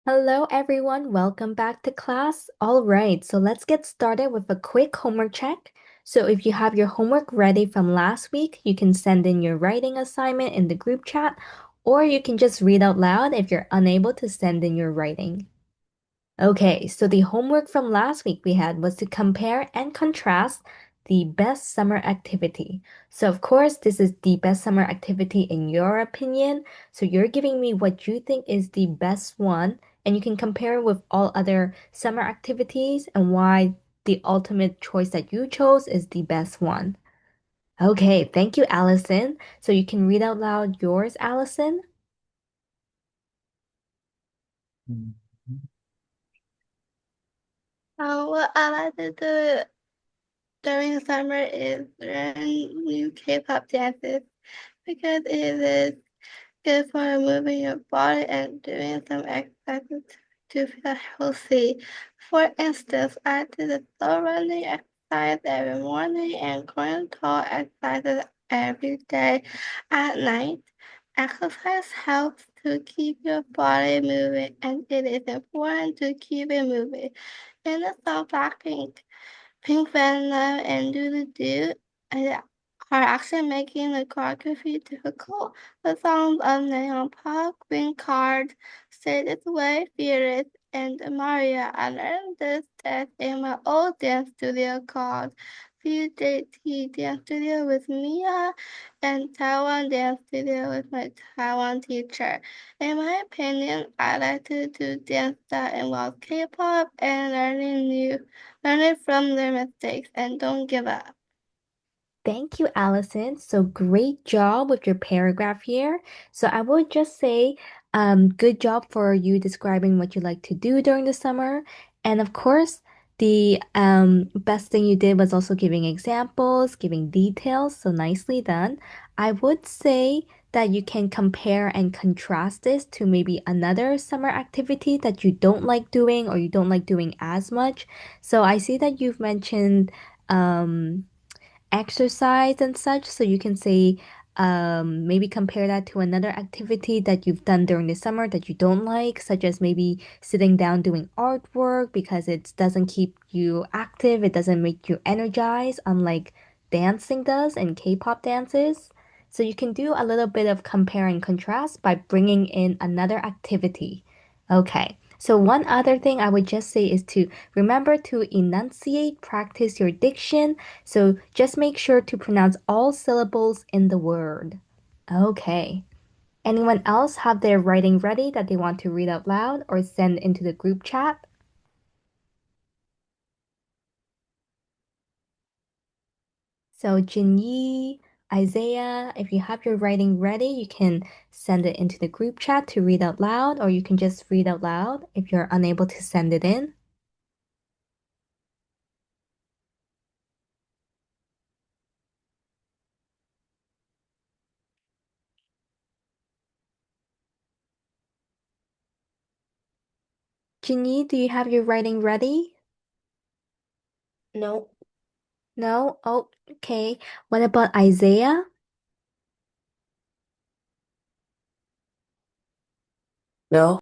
Hello, everyone. Welcome back to class. All right, so let's get started with a quick homework check. So if you have your homework ready from last week, you can send in your writing assignment in the group chat, or you can just read out loud if you're unable to send in your writing. Okay, so the homework from last week we had was to compare and contrast the best summer activity. So, of course, this is the best summer activity in your opinion. So, you're giving me what you think is the best one, and you can compare it with all other summer activities and why the ultimate choice that you chose is the best one. Okay, thank you, Allison. So, you can read out loud yours, Allison. Mhm. What I like to do during summer is learn new K-pop dances because it is good for moving your body and doing some exercises to feel healthy. For instance, I do the slow running exercise every morning and going tall exercises every day at night. Exercise helps to keep your body moving, and it is important to keep it moving. In the song Pink Venom and Doodle Doo are actually making the choreography difficult. The songs of Neon Pop, Green Card, Say This Way, Fearless, and Maria. I learned this dance in my old dance studio called CJT Dance Studio with Mia and Taiwan Dance Studio with my Taiwan teacher. In my opinion, I like to do dance that involves K-pop and learn it from their mistakes and don't give up. Thank you, Allison. So great job with your paragraph here. So I would just say, good job for you describing what you like to do during the summer. And of course, the best thing you did was also giving examples, giving details. So nicely done. I would say that you can compare and contrast this to maybe another summer activity that you don't like doing or you don't like doing as much. So I see that you've mentioned exercise and such. So you can say, maybe compare that to another activity that you've done during the summer that you don't like, such as maybe sitting down doing artwork because it doesn't keep you active, it doesn't make you energized, unlike dancing does and K-pop dances. So you can do a little bit of compare and contrast by bringing in another activity. Okay. So one other thing I would just say is to remember to enunciate, practice your diction, so just make sure to pronounce all syllables in the word. Okay. Anyone else have their writing ready that they want to read out loud or send into the group chat? So Jinyi, Isaiah, if you have your writing ready, you can send it into the group chat to read out loud, or you can just read out loud if you're unable to send it in. Jinyi, do you have your writing ready? No, No? Oh, okay. What about Isaiah? No?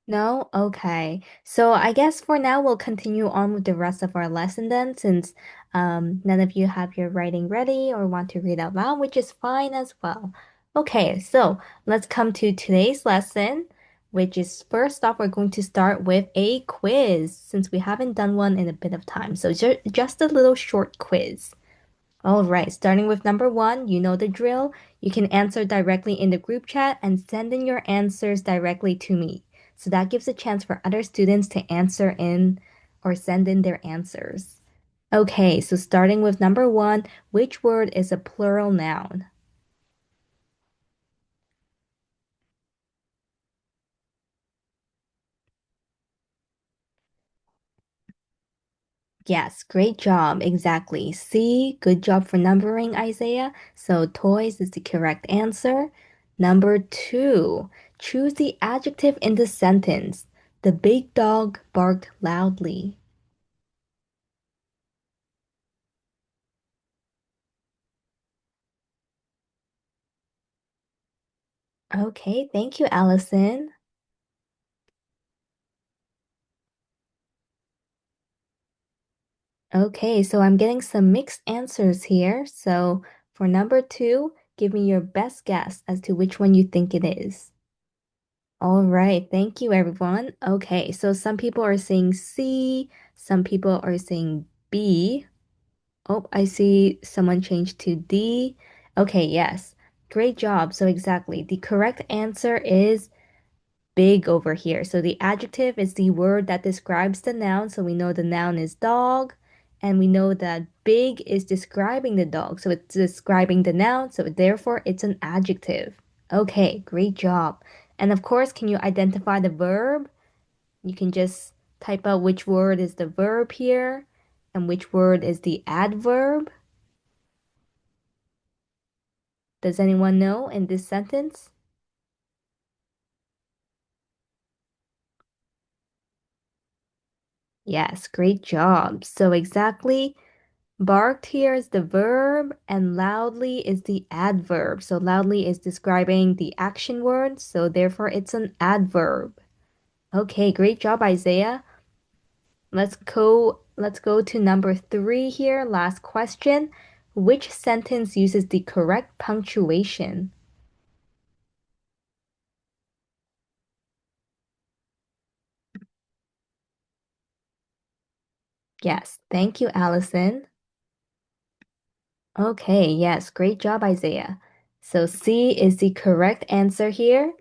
No? Okay. So I guess for now we'll continue on with the rest of our lesson then, since none of you have your writing ready or want to read out loud, which is fine as well. Okay, so let's come to today's lesson, which is first off, we're going to start with a quiz, since we haven't done one in a bit of time. So just a little short quiz. All right, starting with number one, you know the drill. You can answer directly in the group chat and send in your answers directly to me. So that gives a chance for other students to answer in or send in their answers. Okay, so starting with number one, which word is a plural noun? Yes, great job. Exactly. See, good job for numbering, Isaiah. So toys is the correct answer. Number two, choose the adjective in the sentence. The big dog barked loudly. Okay, thank you, Allison. Okay, so I'm getting some mixed answers here. So for number two, give me your best guess as to which one you think it is. All right, thank you, everyone. Okay, so some people are saying C, some people are saying B. Oh, I see someone changed to D. Okay, yes. Great job. So exactly. The correct answer is big over here. So the adjective is the word that describes the noun. So we know the noun is dog, and we know that big is describing the dog. So it's describing the noun. So therefore, it's an adjective. Okay, great job. And of course, can you identify the verb? You can just type out which word is the verb here and which word is the adverb. Does anyone know in this sentence? Yes, great job. So exactly, barked here is the verb and loudly is the adverb. So loudly is describing the action word, so therefore it's an adverb. Okay, great job, Isaiah. Let's go to number three here. Last question. Which sentence uses the correct punctuation? Yes, thank you, Allison. Okay, yes, great job, Isaiah. So C is the correct answer here.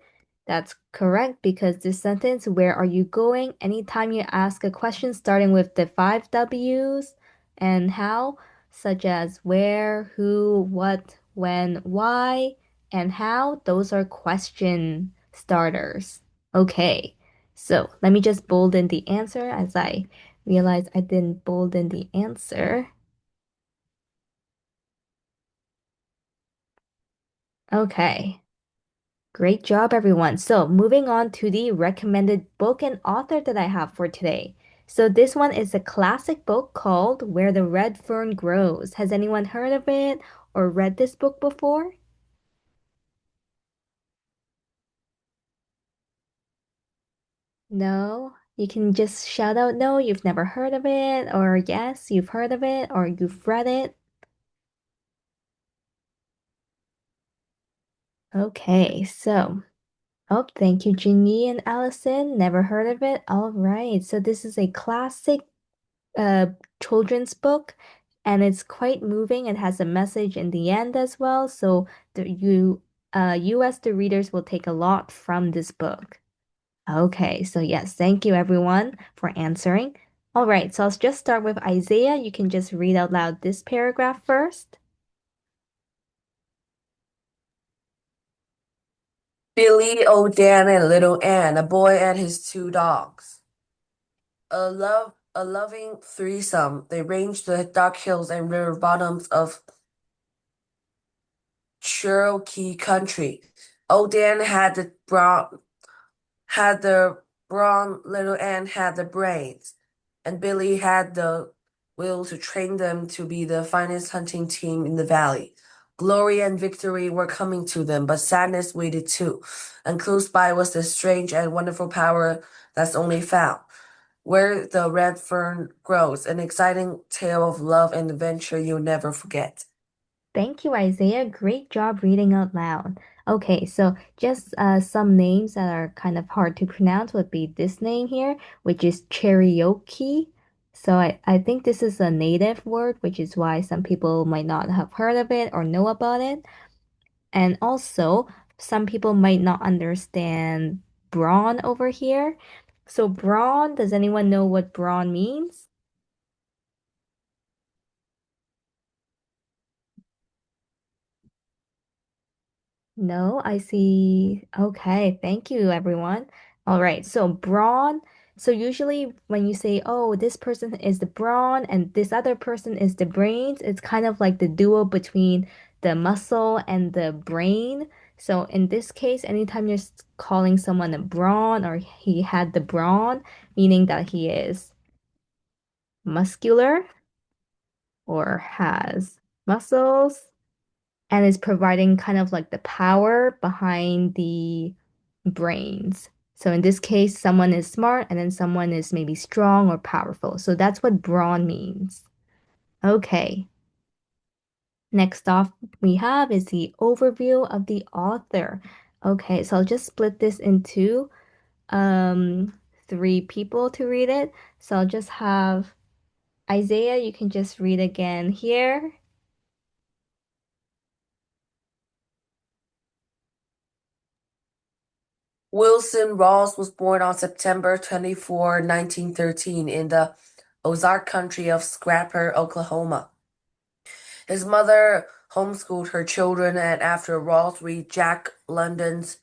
That's correct because this sentence, where are you going? Anytime you ask a question starting with the five W's and how, such as where, who, what, when, why, and how, those are question starters. Okay, so let me just bold in the answer as I realize I didn't bold in the answer. Okay. Great job, everyone. So, moving on to the recommended book and author that I have for today. So, this one is a classic book called Where the Red Fern Grows. Has anyone heard of it or read this book before? No? You can just shout out no, you've never heard of it, or yes, you've heard of it, or you've read it. Okay, so, oh, thank you, Ginny and Allison. Never heard of it. All right, so this is a classic uh, children's book, and it's quite moving. It has a message in the end as well. So you as the readers will take a lot from this book. Okay, so yes, thank you everyone for answering. All right, so I'll just start with Isaiah. You can just read out loud this paragraph first. Billy, old Dan, and little Ann, a boy and his two dogs. A loving threesome. They ranged the dark hills and river bottoms of Cherokee country. Old Dan had the brawn, little Ann had the brains, and Billy had the will to train them to be the finest hunting team in the valley. Glory and victory were coming to them, but sadness waited too, and close by was the strange and wonderful power that's only found where the red fern grows, an exciting tale of love and adventure you'll never forget. Thank you, Isaiah. Great job reading out loud. Okay, so just some names that are kind of hard to pronounce would be this name here, which is cherokee. So I think this is a native word, which is why some people might not have heard of it or know about it. And also, some people might not understand brawn over here. So brawn, does anyone know what brawn means? No, I see. Okay, thank you, everyone. All right, so brawn. So usually when you say, oh, this person is the brawn and this other person is the brains, it's kind of like the duo between the muscle and the brain. So in this case, anytime you're calling someone a brawn or he had the brawn, meaning that he is muscular or has muscles and is providing kind of like the power behind the brains. So in this case, someone is smart and then someone is maybe strong or powerful. So that's what brawn means. Okay. Next off we have is the overview of the author. Okay, so I'll just split this into um three people to read it. So I'll just have Isaiah, you can just read again here. Wilson Rawls was born on September 24, 1913, in the Ozark Country of Scraper, Oklahoma. His mother homeschooled her children, and after Rawls read Jack London's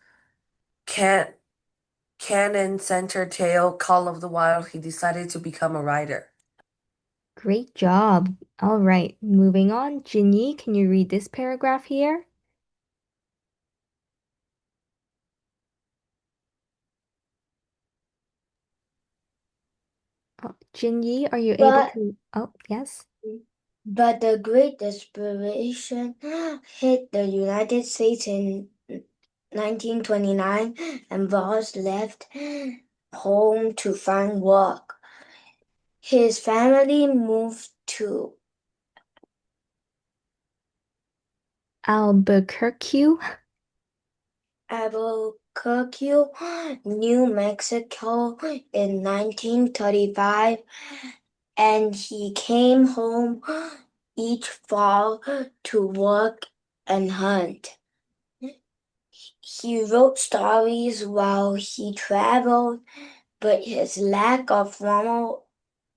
can- canon-centered tale, Call of the Wild, he decided to become a writer. Great job. All right, moving on. Jinyi, can you read this paragraph here? Oh, Jinyi, are you able But to? Oh, yes. but the Great Depression hit the United States in 1929, and Voss left home to find work. His family moved to Albuquerque. Albuquerque, New Mexico in 1935, and he came home each fall to work and hunt. He wrote stories while he traveled, but his lack of formal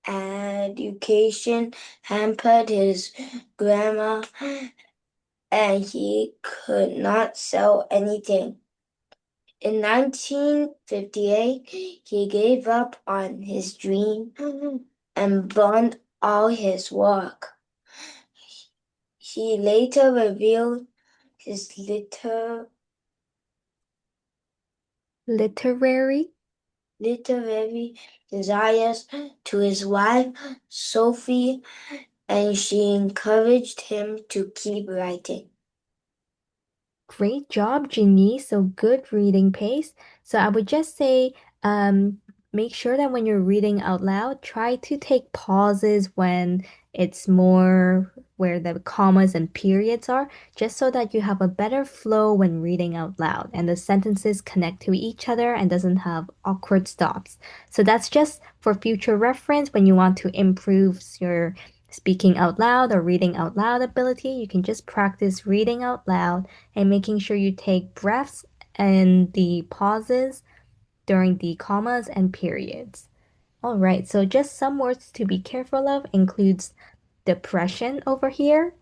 education hampered his grammar, and he could not sell anything. In 1958, he gave up on his dream and burned all his work. He later revealed his Literary. literary desires to his wife, Sophie, and she encouraged him to keep writing. Great job, Ginny. So good reading pace. So I would just say, make sure that when you're reading out loud, try to take pauses when it's more where the commas and periods are, just so that you have a better flow when reading out loud and the sentences connect to each other and doesn't have awkward stops. So that's just for future reference when you want to improve your speaking out loud or reading out loud ability. You can just practice reading out loud and making sure you take breaths and the pauses during the commas and periods. All right, so just some words to be careful of includes depression over here,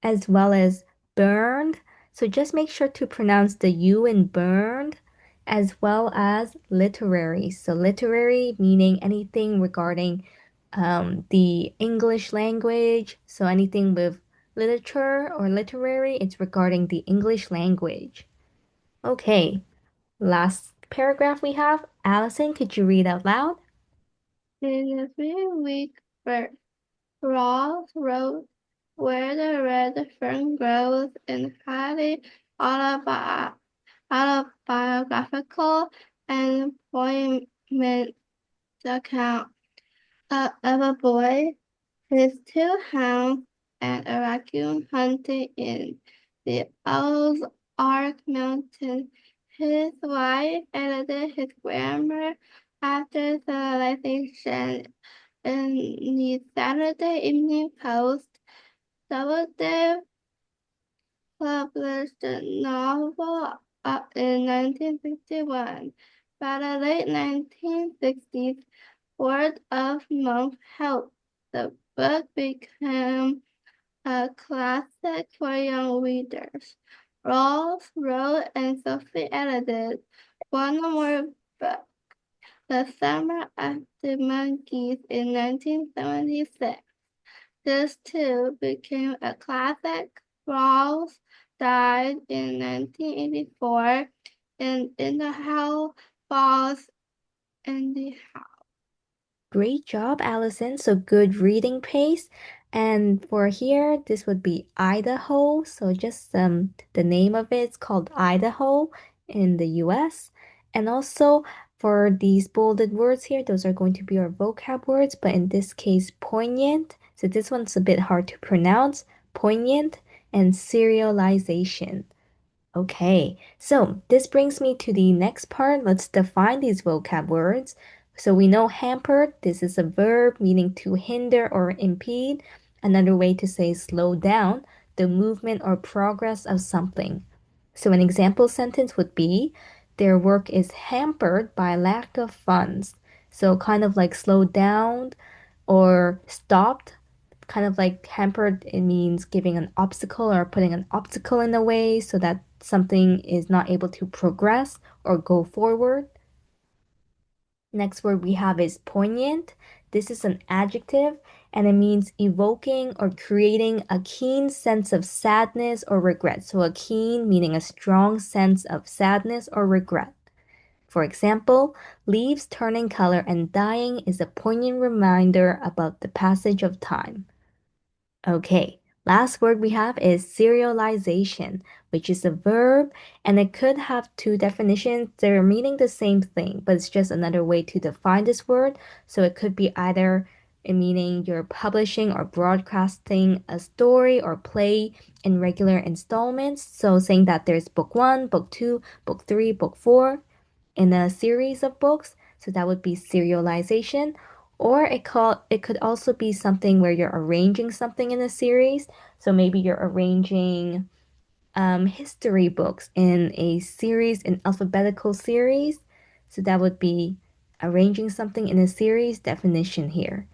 as well as burned. So just make sure to pronounce the U in burned, as well as literary. So literary meaning anything regarding the English language. So anything with literature or literary, it's regarding the English language. Okay, last paragraph we have. Allison, could you read out loud? In a 3-week birth, Rawls wrote Where the Red Fern Grows in highly autobiographical and poignant account of a boy, his two hounds, and a raccoon hunting in the Ozark Mountains. His wife edited his grammar after serialization in the Saturday Evening Post. Doubleday published the novel in 1961. By the late 1960s, word of mouth helped the book become a classic for young readers. Rawls wrote and Sophie edited one more book, The Summer of the Monkeys, in 1976. This too became a classic. Rawls died in 1984 in the Hell Falls in the Great job, Allison. So good reading pace. And for here, this would be Idaho. So just the name of it's called Idaho in the US. And also for these bolded words here, those are going to be our vocab words, but in this case, poignant, So this one's a bit hard to pronounce, poignant and serialization. Okay, so this brings me to the next part. Let's define these vocab words. So we know hampered, this is a verb meaning to hinder or impede. Another way to say slow down the movement or progress of something. So an example sentence would be, their work is hampered by lack of funds. So kind of like slowed down or stopped, kind of like hampered, it means giving an obstacle or putting an obstacle in the way so that something is not able to progress or go forward. Next word we have is poignant. This is an adjective and it means evoking or creating a keen sense of sadness or regret. So a keen meaning a strong sense of sadness or regret. For example, leaves turning color and dying is a poignant reminder about the passage of time. Okay, last word we have is serialization, which is a verb, and it could have two definitions. They're meaning the same thing, but it's just another way to define this word. So it could be either meaning you're publishing or broadcasting a story or play in regular installments. So saying that there's book one, book two, book three, book four in a series of books. So that would be serialization. Or it could also be something where you're arranging something in a series. So maybe you're arranging history books in a series, an alphabetical series. So that would be arranging something in a series definition here.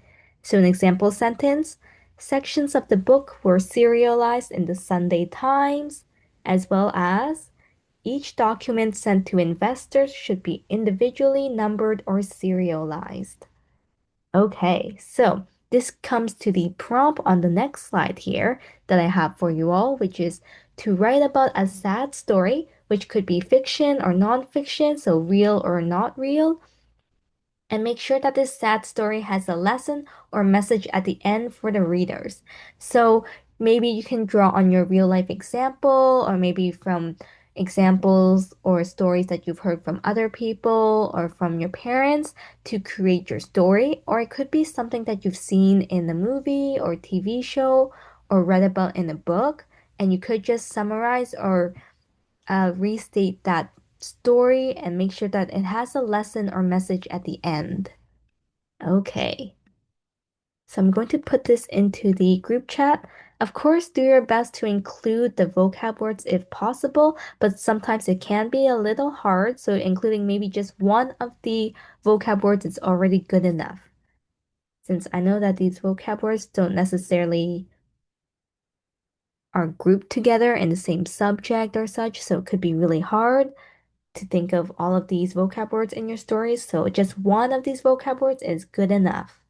So an example sentence, sections of the book were serialized in the Sunday Times, as well as each document sent to investors should be individually numbered or serialized. Okay, so this comes to the prompt on the next slide here that I have for you all, which is to write about a sad story, which could be fiction or nonfiction, so real or not real, and make sure that this sad story has a lesson or message at the end for the readers. So maybe you can draw on your real life example, or maybe from examples or stories that you've heard from other people or from your parents to create your story. Or it could be something that you've seen in a movie or TV show or read about in a book. And you could just summarize or restate that story and make sure that it has a lesson or message at the end. Okay, so I'm going to put this into the group chat. Of course, do your best to include the vocab words if possible, but sometimes it can be a little hard, so including maybe just one of the vocab words is already good enough. Since I know that these vocab words don't necessarily are grouped together in the same subject or such, so it could be really hard to think of all of these vocab words in your stories, so just one of these vocab words is good enough.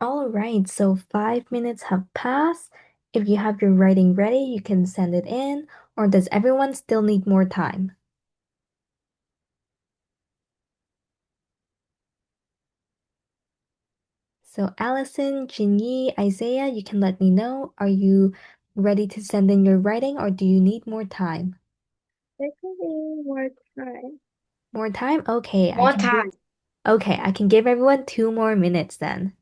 All right, so 5 minutes have passed. If you have your writing ready, you can send it in, or does everyone still need more time? So Allison, Jinyi, Isaiah, you can let me know. Are you ready to send in your writing, or do you need more time? There could be more time. More time? Okay, More time. I can give everyone 2 more minutes then.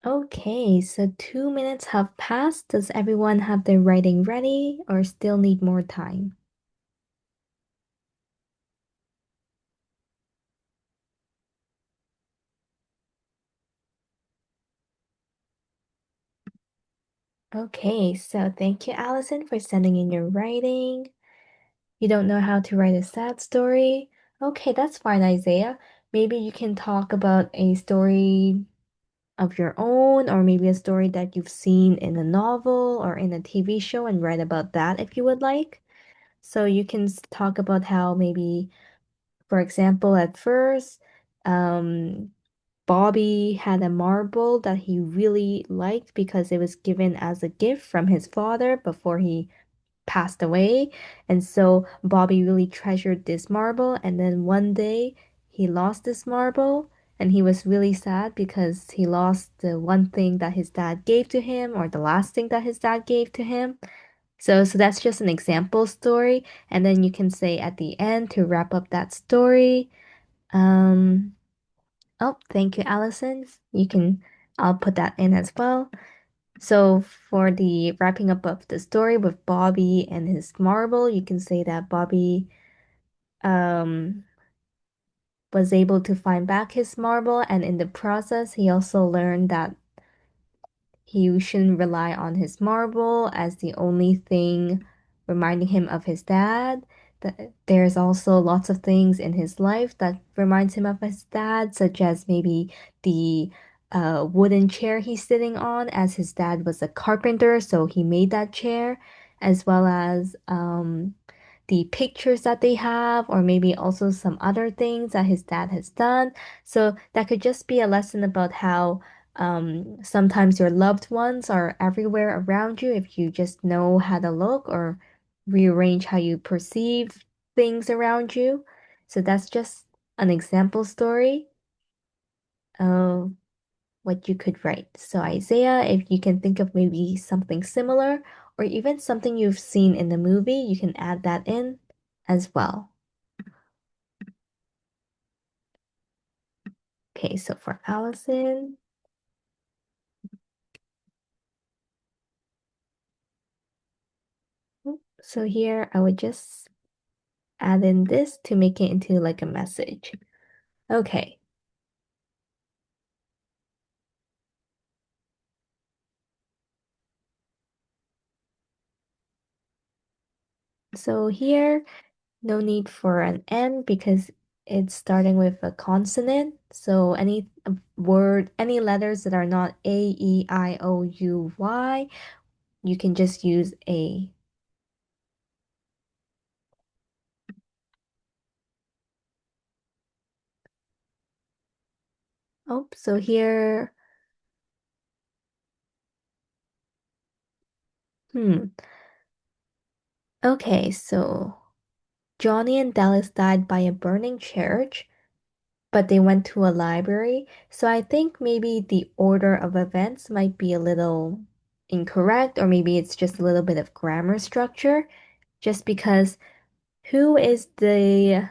Okay, so 2 minutes have passed. Does everyone have their writing ready or still need more time? Okay, so thank you, Allison, for sending in your writing. You don't know how to write a sad story? Okay, that's fine, Isaiah. Maybe you can talk about a story of your own, or maybe a story that you've seen in a novel or in a TV show and write about that if you would like. So you can talk about how maybe, for example, at first, um, Bobby had a marble that he really liked because it was given as a gift from his father before he passed away. And so Bobby really treasured this marble. And then one day he lost this marble and he was really sad because he lost the one thing that his dad gave to him or the last thing that his dad gave to him. So that's just an example story. And then you can say at the end to wrap up that story. Um, oh, thank you, Allison. I'll put that in as well. So for the wrapping up of the story with Bobby and his marble, you can say that Bobby um was able to find back his marble, and in the process he also learned that he shouldn't rely on his marble as the only thing reminding him of his dad, There's also lots of things in his life that reminds him of his dad, such as maybe the wooden chair he's sitting on, as his dad was a carpenter, so he made that chair, as well as the pictures that they have, or maybe also some other things that his dad has done. So that could just be a lesson about how sometimes your loved ones are everywhere around you if you just know how to look or rearrange how you perceive things around you. So that's just an example story of what you could write. So, Isaiah, if you can think of maybe something similar or even something you've seen in the movie, you can add that in as well. Okay, so for Allison, so here I would just add in this to make it into like a message. Okay, so here, no need for an N because it's starting with a consonant. So any word, any letters that are not A, E, I, O, U, Y, you can just use A. Oh, so here, hmm. Okay, so Johnny and Dallas died by a burning church, but they went to a library. So I think maybe the order of events might be a little incorrect, or maybe it's just a little bit of grammar structure, just because who is the,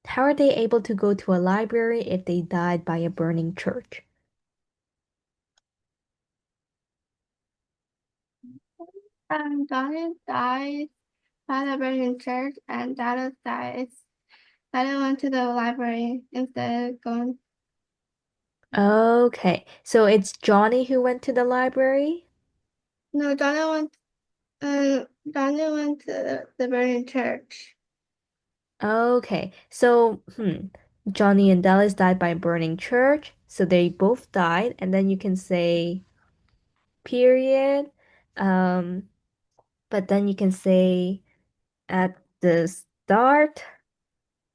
how are they able to go to a library if they died by a burning church? Donnie dies by the burning church, and Dallas dies. Dallas went to the library instead of going. Okay, so it's Johnny who went to the library? No, Donnie went to the burning church. Okay, so Johnny and Dallas died by burning church, so they both died, and then you can say period. Um, but then you can say at the start,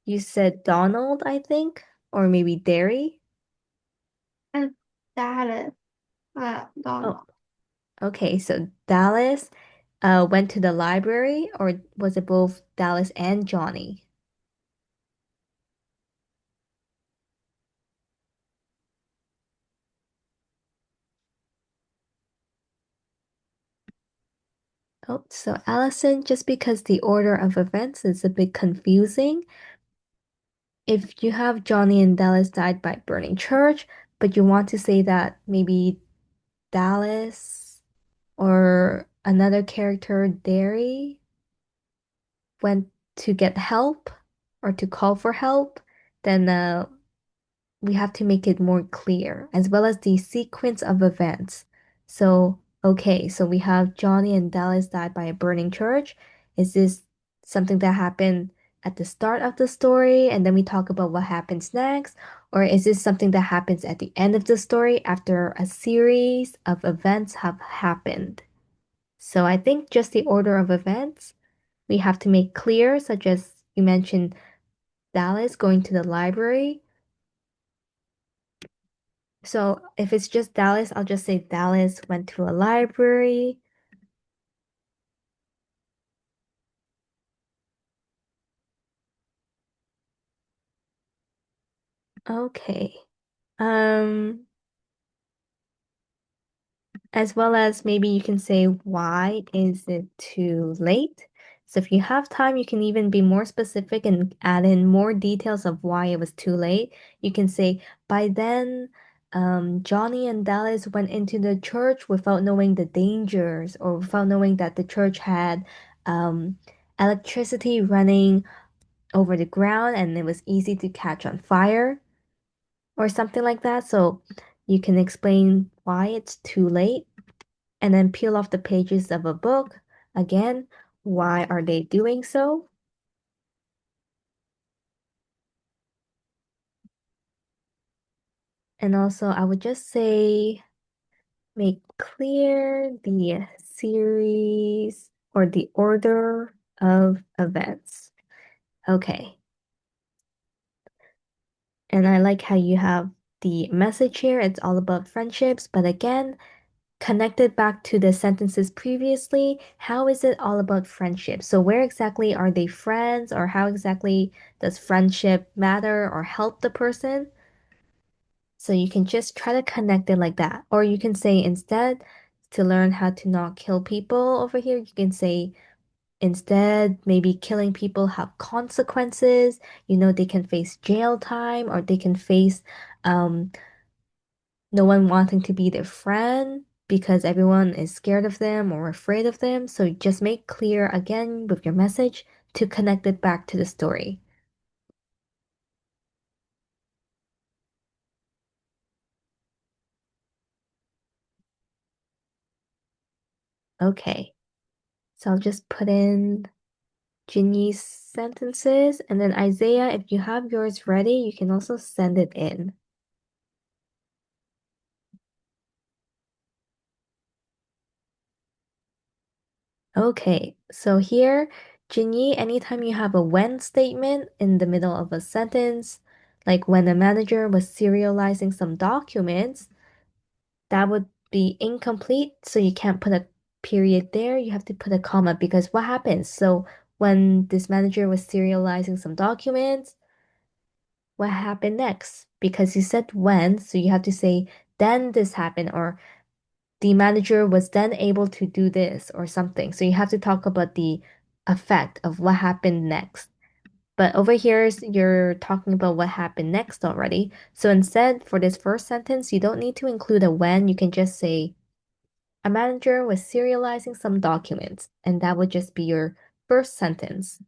you said Donald, I think, or maybe Derry. And Dallas, Oh, Donald. okay, so Dallas went to the library, or was it both Dallas and Johnny? Oh, so Allison, just because the order of events is a bit confusing, if you have Johnny and Dallas died by burning church, but you want to say that maybe Dallas or another character, Derry, went to get help or to call for help, then we have to make it more clear, as well as the sequence of events. So, okay, so we have Johnny and Dallas died by a burning church. Is this something that happened at the start of the story and then we talk about what happens next? Or is this something that happens at the end of the story after a series of events have happened? So I think just the order of events we have to make clear, such as you mentioned Dallas going to the library. So if it's just Dallas, I'll just say Dallas went to a library. Okay. Um, as well as maybe you can say why is it too late? So if you have time, you can even be more specific and add in more details of why it was too late. You can say by then, Johnny and Dallas went into the church without knowing the dangers or without knowing that the church had um, electricity running over the ground and it was easy to catch on fire or something like that. So you can explain why it's too late and then peel off the pages of a book. Again, why are they doing so? And also, I would just say make clear the series or the order of events. Okay. And I like how you have the message here. It's all about friendships, but again, connected back to the sentences previously, how is it all about friendship? So where exactly are they friends, or how exactly does friendship matter or help the person? So you can just try to connect it like that. Or you can say instead, to learn how to not kill people over here, you can say instead, maybe killing people have consequences. You know, they can face jail time, or they can face um no one wanting to be their friend because everyone is scared of them or afraid of them. So just make clear again with your message to connect it back to the story. Okay, so I'll just put in Ginny's sentences, and then Isaiah, if you have yours ready, you can also send it in. Okay, so here, Ginny, anytime you have a when statement in the middle of a sentence, like when the manager was serializing some documents, that would be incomplete, so you can't put a period there. You have to put a comma because what happens? So when this manager was serializing some documents, what happened next? Because you said when, so you have to say then this happened, or the manager was then able to do this or something. So you have to talk about the effect of what happened next. But over here, you're talking about what happened next already. So instead, for this first sentence, you don't need to include a when. You can just say, a manager was serializing some documents, and that would just be your first sentence.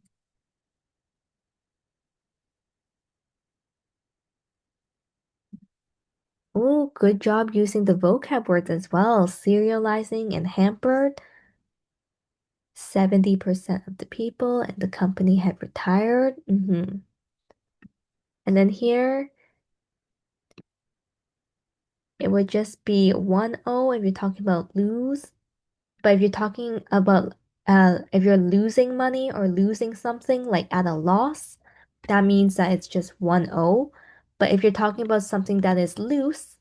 Oh, good job using the vocab words as well. Serializing and hampered. 70% of the people and the company had retired. And then here, it would just be 1-0 if you're talking about lose. But if you're talking about if you're losing money or losing something like at a loss, that means that it's just 1-0. But if you're talking about something that is loose,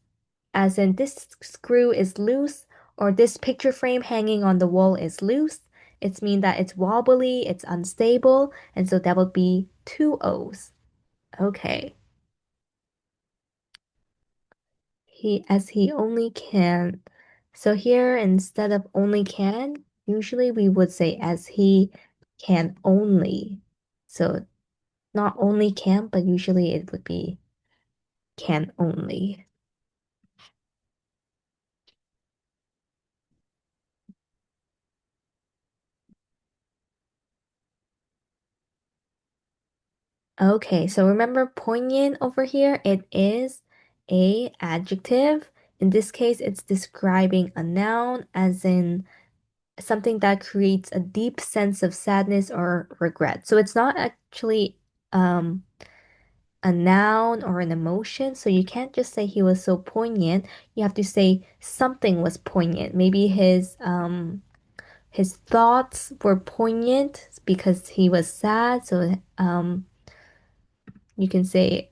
as in this screw is loose or this picture frame hanging on the wall is loose, it's mean that it's wobbly, it's unstable, and so that would be 2 O's. Okay. He only can. So here, instead of only can, usually we would say as he can only. So not only can, but usually it would be can only. Okay, so remember poignant over here, it is a adjective. In this case, it's describing a noun, as in something that creates a deep sense of sadness or regret. So it's not actually um a noun or an emotion. So you can't just say he was so poignant. You have to say something was poignant. Maybe his thoughts were poignant because he was sad. So you can say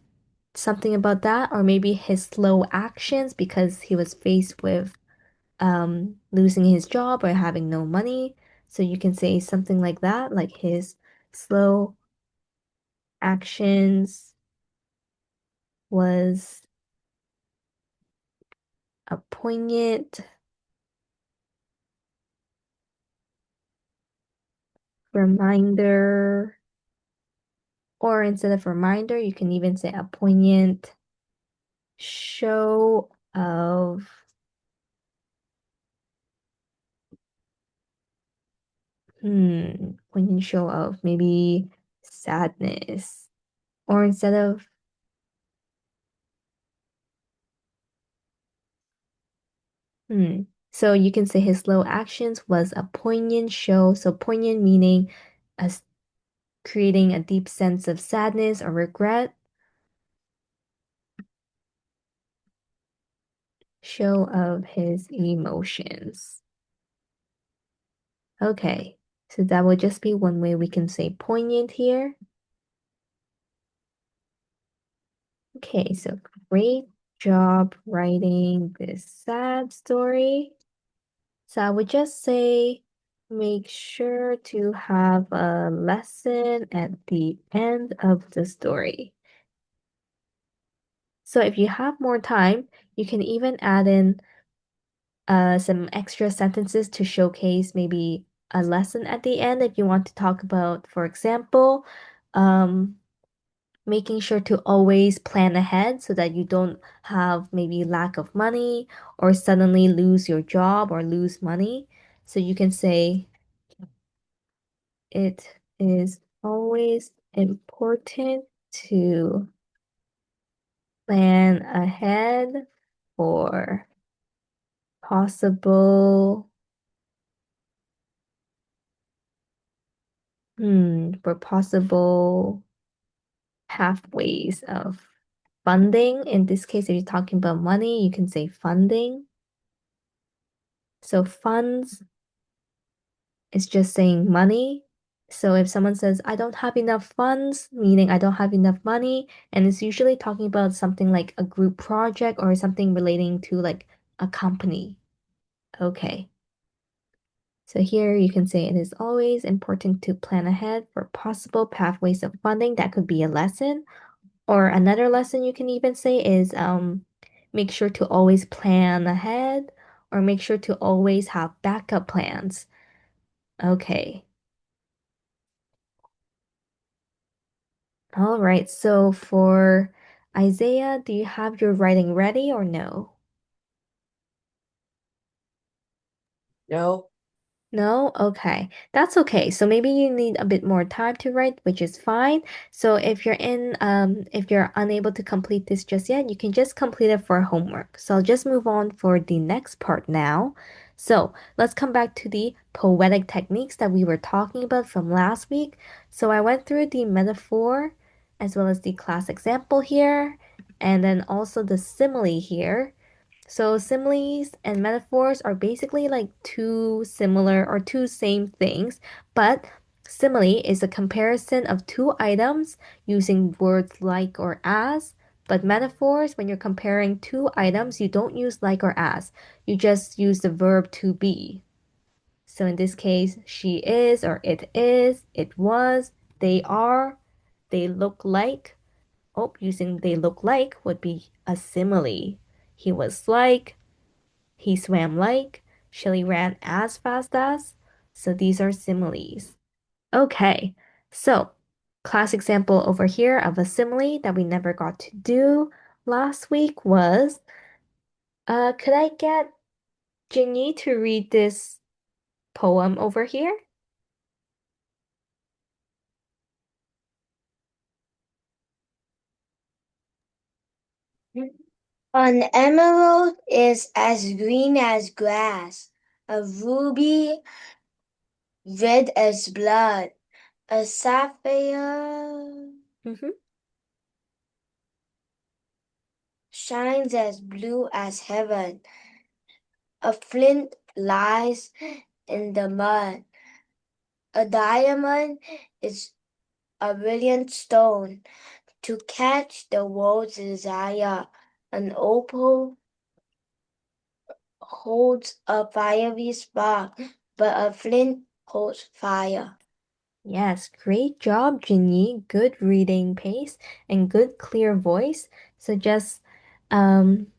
something about that, or maybe his slow actions because he was faced with losing his job or having no money. So you can say something like that, like his slow actions was a poignant reminder, or instead of reminder, you can even say a poignant show of poignant show of maybe sadness. Or instead of so you can say his slow actions was a poignant show. So poignant meaning as creating a deep sense of sadness or regret. Show of his emotions. Okay, so that would just be one way we can say poignant here. Okay, so great job writing this sad story. So I would just say make sure to have a lesson at the end of the story. So if you have more time, you can even add in some extra sentences to showcase maybe a lesson at the end if you want to talk about, for example, um, making sure to always plan ahead so that you don't have maybe lack of money or suddenly lose your job or lose money. So you can say it is always important to plan ahead for possible for possible pathways of funding. In this case, if you're talking about money, you can say funding. So funds is just saying money. So if someone says, I don't have enough funds, meaning I don't have enough money, and it's usually talking about something like a group project or something relating to like a company. Okay. So here you can say it is always important to plan ahead for possible pathways of funding. That could be a lesson. Or another lesson you can even say is make sure to always plan ahead or make sure to always have backup plans. Okay. All right. So for Isaiah, do you have your writing ready or no? No. No? Okay. That's okay. So maybe you need a bit more time to write, which is fine. So if you're unable to complete this just yet, you can just complete it for homework. So I'll just move on for the next part now. So let's come back to the poetic techniques that we were talking about from last week. So I went through the metaphor as well as the class example here, and then also the simile here. So similes and metaphors are basically like two similar or two same things, but simile is a comparison of two items using words like or as. But metaphors, when you're comparing two items, you don't use like or as. You just use the verb to be. So in this case, she is or it was, they are, they look like. Oh, using they look like would be a simile. He was like, he swam like, Shelly ran as fast as. So these are similes. Okay, so class example over here of a simile that we never got to do last week was, could I get Jinny to read this poem over here? An emerald is as green as grass, a ruby red as blood, a sapphire Mm-hmm. shines as blue as heaven, a flint lies in the mud, a diamond is a brilliant stone to catch the world's desire, an opal holds a fiery spark, but a flint holds fire. Yes, great job, Jinny. Good reading pace and good clear voice. So just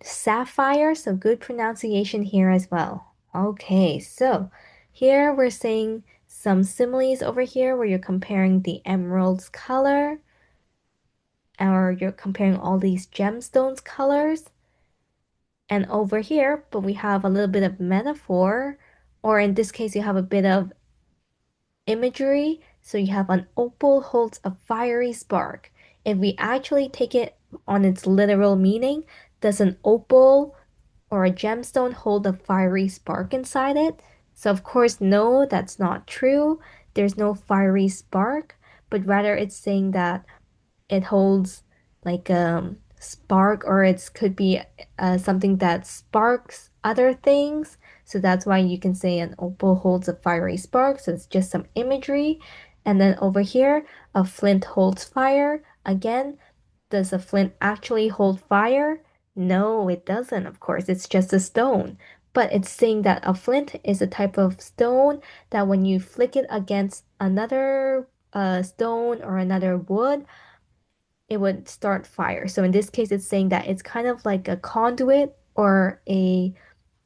sapphire, so good pronunciation here as well. Okay, so here we're saying some similes over here where you're comparing the emerald's color or you're comparing all these gemstones colors. And over here, but we have a little bit of metaphor, or in this case, you have a bit of imagery. So you have an opal holds a fiery spark. If we actually take it on its literal meaning, does an opal or a gemstone hold a fiery spark inside it? So of course, no, that's not true. There's no fiery spark, but rather it's saying that it holds like spark, or it could be something that sparks other things. So that's why you can say an opal holds a fiery spark. So it's just some imagery. And then over here, a flint holds fire. Again, does a flint actually hold fire? No, it doesn't, of course. It's just a stone. But it's saying that a flint is a type of stone that when you flick it against another stone or another wood, it would start fire. So in this case, it's saying that it's kind of like a conduit or a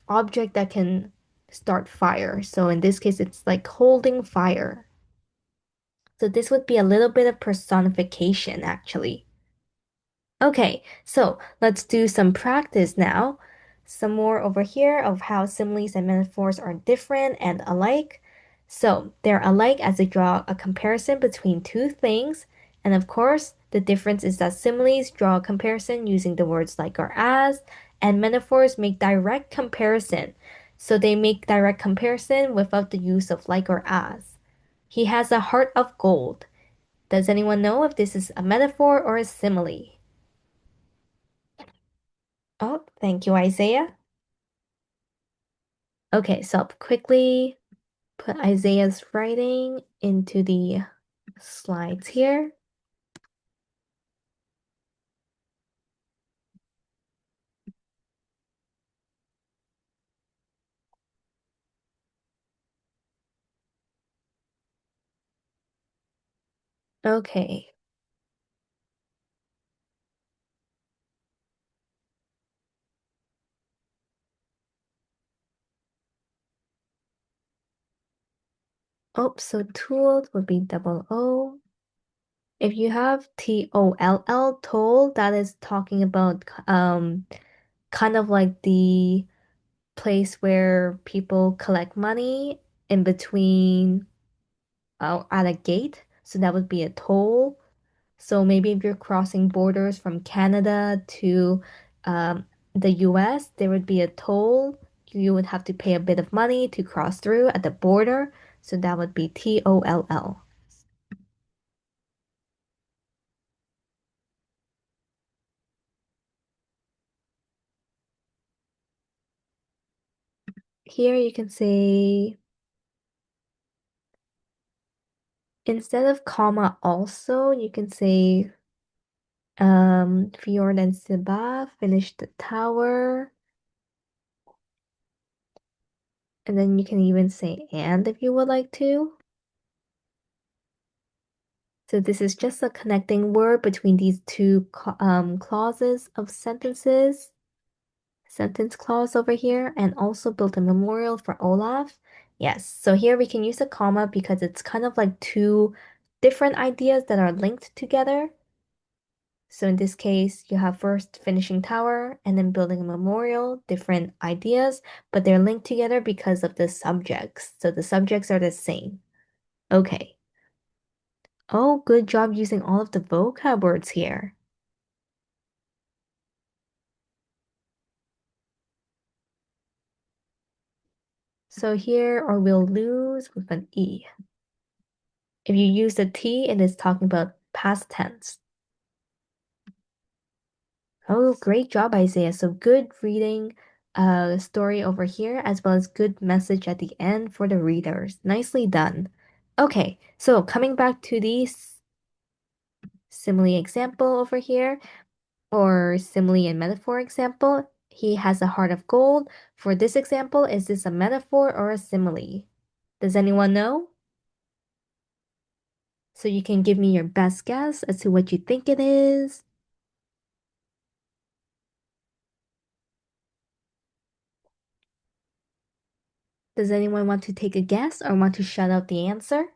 object that can start fire. So in this case, it's like holding fire. So this would be a little bit of personification, actually. Okay, so let's do some practice now. Some more over here of how similes and metaphors are different and alike. So they're alike as they draw a comparison between two things. And of course, the difference is that similes draw a comparison using the words like or as, and metaphors make direct comparison. So they make direct comparison without the use of like or as. He has a heart of gold. Does anyone know if this is a metaphor or a simile? Oh, thank you, Isaiah. Okay, so I'll quickly put Isaiah's writing into the slides here. Okay. Oh, so tooled would be double O. If you have TOLL, toll, that is talking about kind of like the place where people collect money in between at a gate. So that would be a toll. So maybe if you're crossing borders from Canada to um, the US, there would be a toll. You would have to pay a bit of money to cross through at the border. So that would be TOLL. Here you can say, instead of comma also, you can say Fjord and Siba finished the tower. And then you can even say and if you would like to. So this is just a connecting word between these two clauses of sentences. Sentence clause over here, and also built a memorial for Olaf. Yes, so here we can use a comma because it's kind of like two different ideas that are linked together. So in this case, you have first finishing tower and then building a memorial, different ideas, but they're linked together because of the subjects. So the subjects are the same. Okay. Oh, good job using all of the vocab words here. So here, or we'll lose with an E. If you use the T, it is talking about past tense. Oh, great job, Isaiah. So good reading story over here, as well as good message at the end for the readers. Nicely done. Okay, so coming back to the simile example over here, or simile and metaphor example, he has a heart of gold. For this example, is this a metaphor or a simile? Does anyone know? So you can give me your best guess as to what you think it is. Does anyone want to take a guess or want to shout out the answer?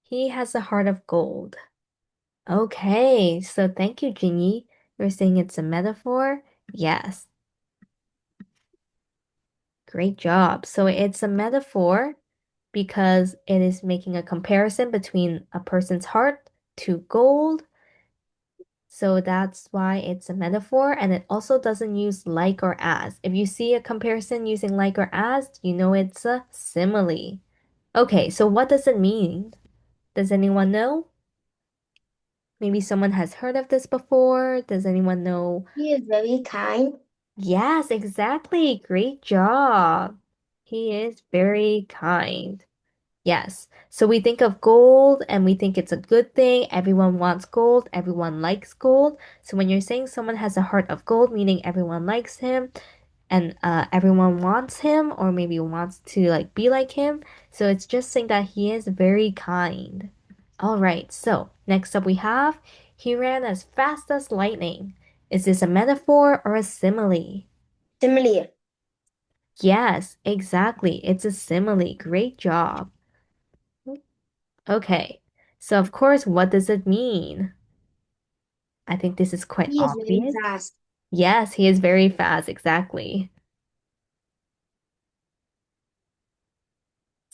He has a heart of gold. Okay, so thank you, Jinyi. You're saying it's a metaphor? Yes, great job. So it's a metaphor because it is making a comparison between a person's heart to gold. So that's why it's a metaphor, and it also doesn't use like or as. If you see a comparison using like or as, you know it's a simile. Okay, so what does it mean? Does anyone know? Maybe someone has heard of this before. Does anyone know? He is very kind. Yes, exactly. Great job. He is very kind. Yes. So we think of gold and we think it's a good thing. Everyone wants gold. Everyone likes gold. So when you're saying someone has a heart of gold, meaning everyone likes him and everyone wants him or maybe wants to like be like him. So it's just saying that he is very kind. All right. So next up we have he ran as fast as lightning. Is this a metaphor or a simile? Simile. Yes, exactly. It's a simile. Great job. Okay. So of course, what does it mean? I think this is quite He is very obvious. fast. Yes, he is very fast. Exactly.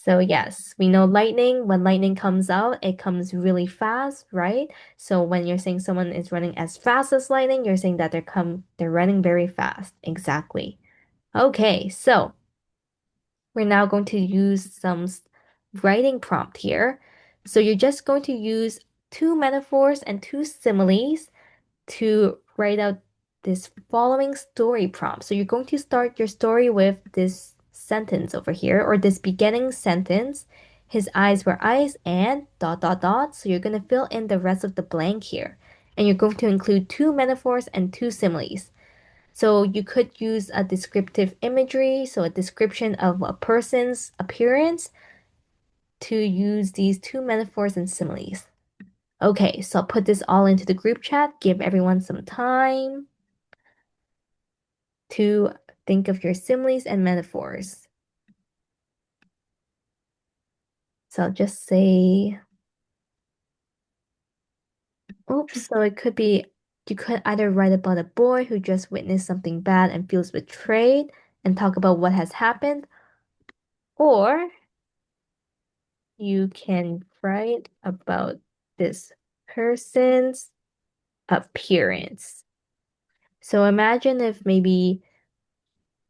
So yes, we know lightning, when lightning comes out, it comes really fast, right? So when you're saying someone is running as fast as lightning, you're saying that they're running very fast. Exactly. Okay, so we're now going to use some writing prompt here. So you're just going to use two metaphors and two similes to write out this following story prompt. So you're going to start your story with this sentence over here, or this beginning sentence. His eyes were eyes and dot dot dot. So you're going to fill in the rest of the blank here. And you're going to include two metaphors and two similes. So you could use a descriptive imagery, so a description of a person's appearance, to use these two metaphors and similes. Okay, so I'll put this all into the group chat, give everyone some time to think of your similes and metaphors. So I'll just say, oops, so it could be, you could either write about a boy who just witnessed something bad and feels betrayed and talk about what has happened, or you can write about this person's appearance. So imagine if maybe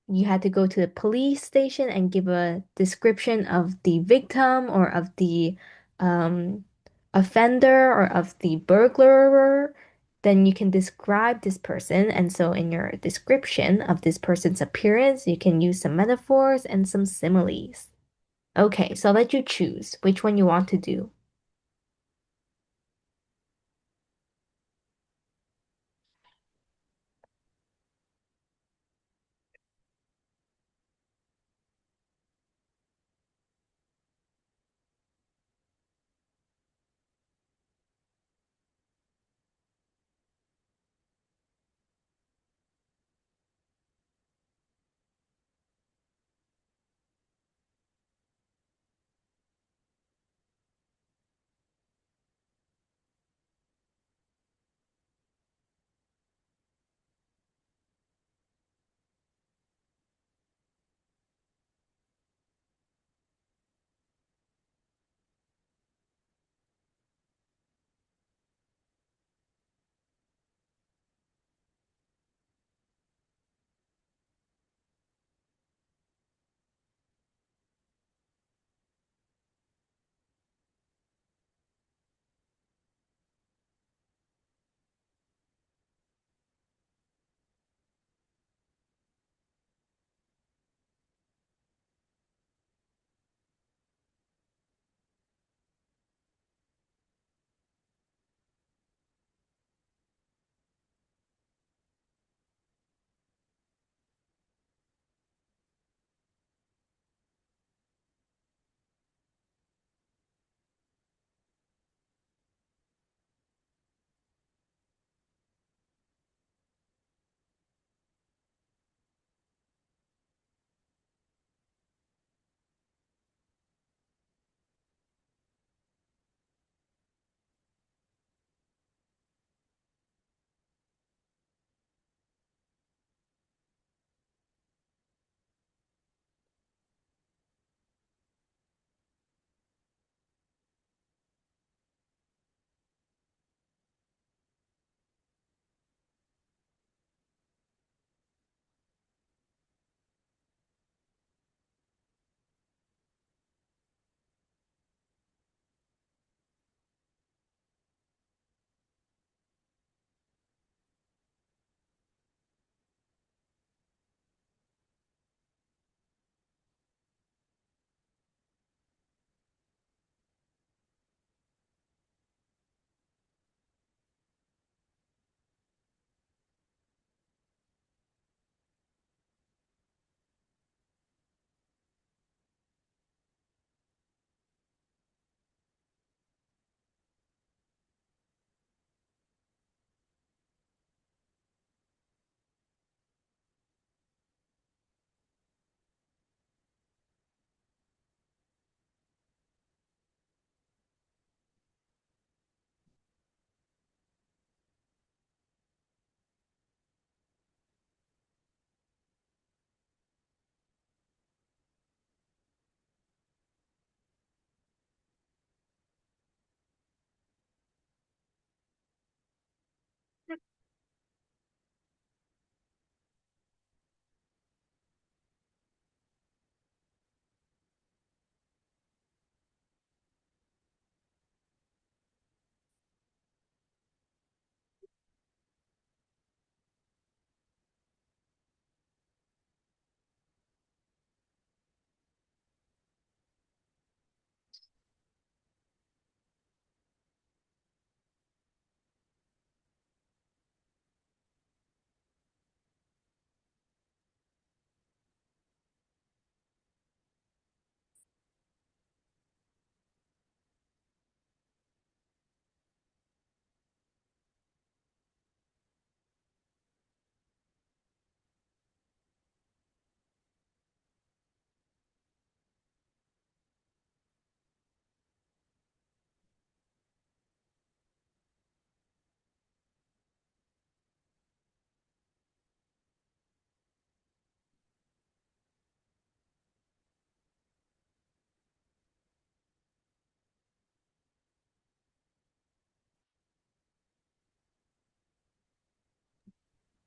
you had to go to the police station and give a description of the victim or of the um, offender or of the burglar, then you can describe this person. And so, in your description of this person's appearance, you can use some metaphors and some similes. Okay, so I'll let you choose which one you want to do.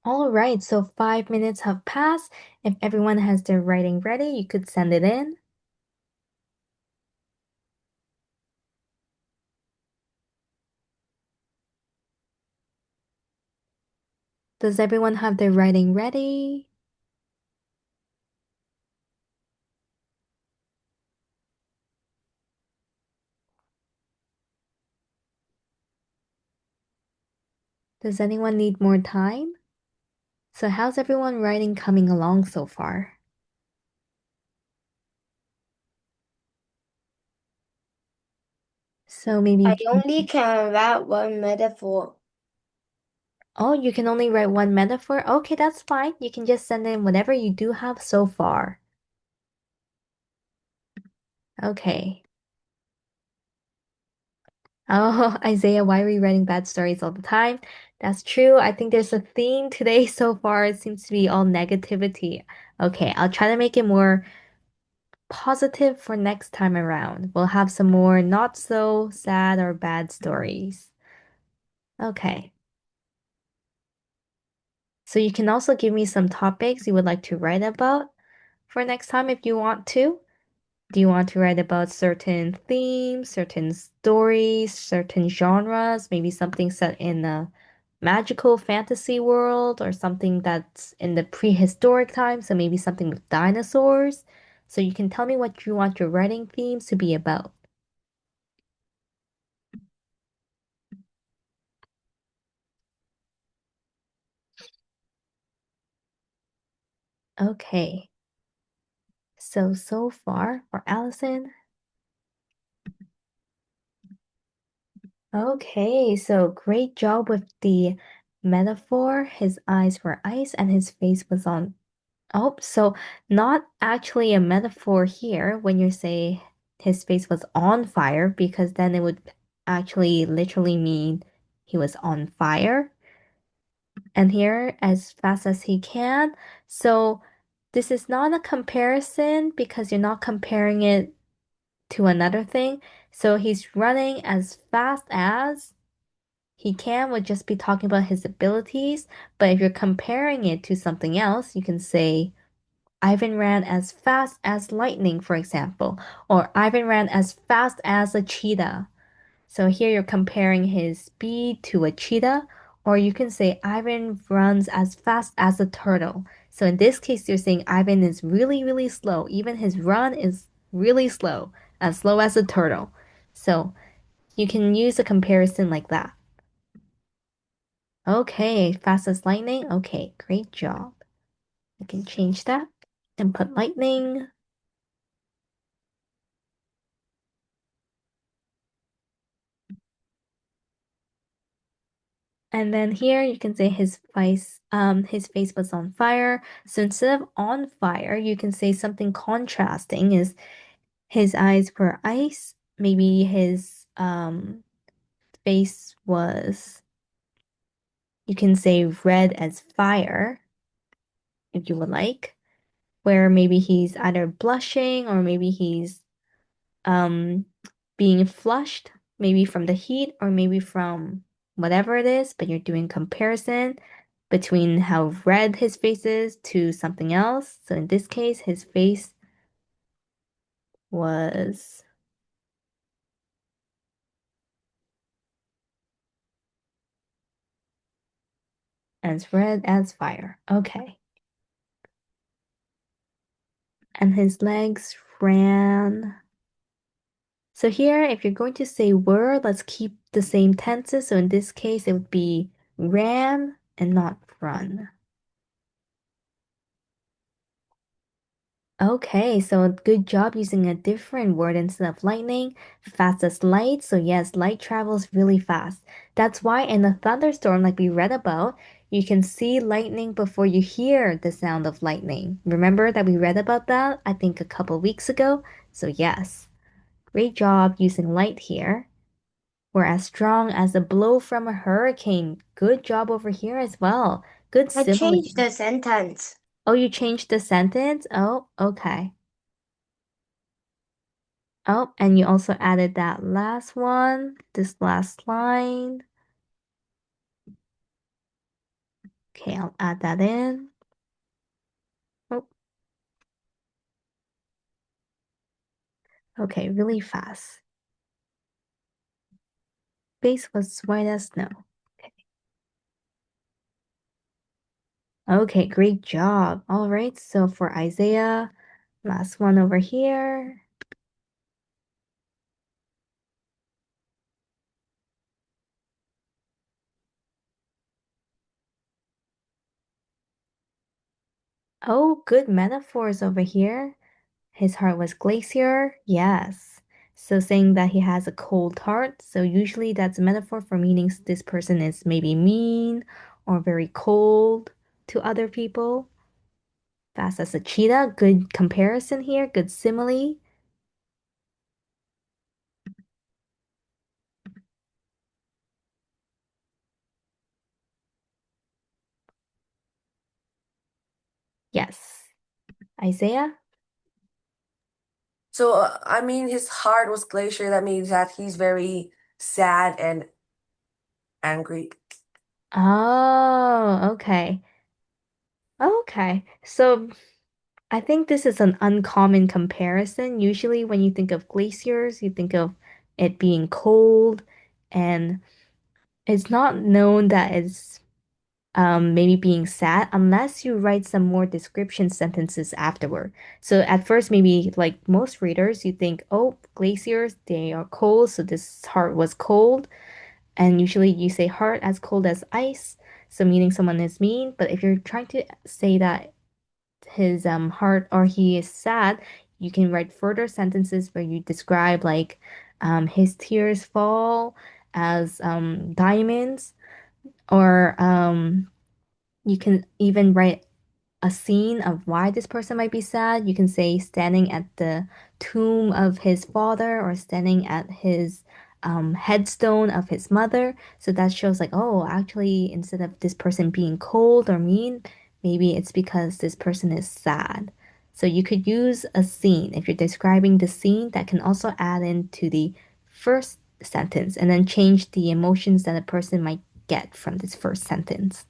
All right, so 5 minutes have passed. If everyone has their writing ready, you could send it in. Does everyone have their writing ready? Does anyone need more time? So how's everyone writing coming along so far? So maybe I only can write one metaphor. oh, you can only write one metaphor? Okay, that's fine. You can just send in whatever you do have so far. Okay. Oh, Isaiah, why are we writing bad stories all the time? That's true. I think there's a theme today so far. It seems to be all negativity. Okay, I'll try to make it more positive for next time around. We'll have some more not so sad or bad stories. Okay. So you can also give me some topics you would like to write about for next time if you want to. Do you want to write about certain themes, certain stories, certain genres, maybe something set in a magical fantasy world or something that's in the prehistoric time, so maybe something with dinosaurs? So you can tell me what you want your writing themes to be about. Okay. So far for Allison. Okay, so great job with the metaphor. His eyes were ice and his face was on. Oh, so not actually a metaphor here when you say his face was on fire, because then it would actually literally mean he was on fire. And here, as fast as he can. So this is not a comparison because you're not comparing it to another thing. So he's running as fast as he can would just be talking about his abilities. But if you're comparing it to something else, you can say, Ivan ran as fast as lightning, for example, or Ivan ran as fast as a cheetah. So here you're comparing his speed to a cheetah, or you can say Ivan runs as fast as a turtle. So in this case, you're saying Ivan is really, really slow. Even his run is really slow as a turtle. So you can use a comparison like that. Okay, fast as lightning. Okay, great job. I can change that and put lightning. And then here you can say his face was on fire. So instead of on fire, you can say something contrasting is his eyes were ice. Maybe his face was, you can say red as fire, if you would like, where maybe he's either blushing or maybe he's um being flushed, maybe from the heat or maybe from whatever it is, but you're doing comparison between how red his face is to something else. So in this case, his face was as red as fire. Okay. And his legs ran. So here, if you're going to say were, let's keep the same tenses. So in this case, it would be ran and not run. Okay, so good job using a different word instead of lightning. Fast as light. So yes, light travels really fast. That's why in a thunderstorm, like we read about, you can see lightning before you hear the sound of lightning. Remember that we read about that, I think a couple weeks ago? So yes, great job using light here. We're as strong as a blow from a hurricane. Good job over here as well. Good I simile. changed the sentence. Oh, you changed the sentence? Oh, okay. Oh, and you also added that last one, this last line. Okay, I'll add that in. Oh, okay, really fast. Base was white as snow. Okay, great job. All right, so for Isaiah, last one over here. Oh, good metaphors over here. His heart was glacier. Yes. So saying that he has a cold heart. So usually that's a metaphor for meaning this person is maybe mean or very cold to other people. Fast as a cheetah. Good comparison here. Good simile. Yes. Isaiah? So, I mean, his heart was glacier. That means that he's very sad and angry. Oh, okay. Okay. So I think this is an uncommon comparison. Usually, when you think of glaciers, you think of it being cold, and it's not known that it's maybe being sad unless you write some more description sentences afterward. So at first, maybe like most readers, you think, oh, glaciers, they are cold, so this heart was cold. And usually you say heart as cold as ice, so meaning someone is mean. But if you're trying to say that his heart or he is sad, you can write further sentences where you describe like his tears fall as diamonds, or you can even write a scene of why this person might be sad. You can say standing at the tomb of his father or standing at his headstone of his mother. So that shows like, oh, actually, instead of this person being cold or mean, maybe it's because this person is sad. So you could use a scene if you're describing the scene that can also add into the first sentence and then change the emotions that a person might get from this first sentence.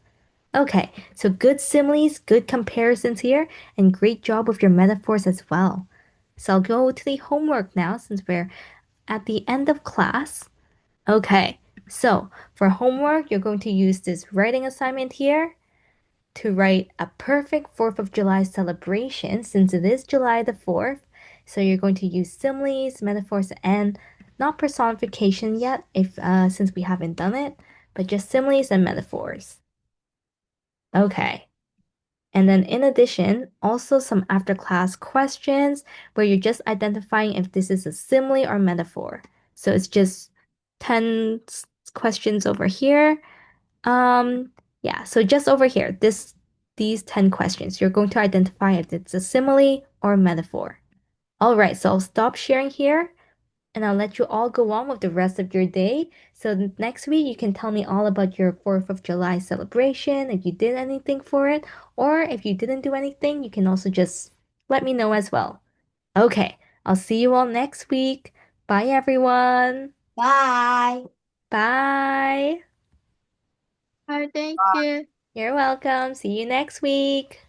Okay, so good similes, good comparisons here, and great job with your metaphors as well. So I'll go to the homework now since we're at the end of class. Okay, so for homework, you're going to use this writing assignment here to write a perfect 4th of July celebration since it is July the 4th. So you're going to use similes, metaphors, and not personification yet, if since we haven't done it, but just similes and metaphors. Okay. And then in addition, also some after class questions where you're just identifying if this is a simile or metaphor. So it's just 10 questions over here. Um, yeah, so just over here, these 10 questions, you're going to identify if it's a simile or metaphor. All right, so I'll stop sharing here and I'll let you all go on with the rest of your day. So next week, you can tell me all about your 4th of July celebration, if you did anything for it, or if you didn't do anything, you can also just let me know as well. Okay, I'll see you all next week. Bye, everyone. Bye. Bye. Thank you. You're welcome. See you next week.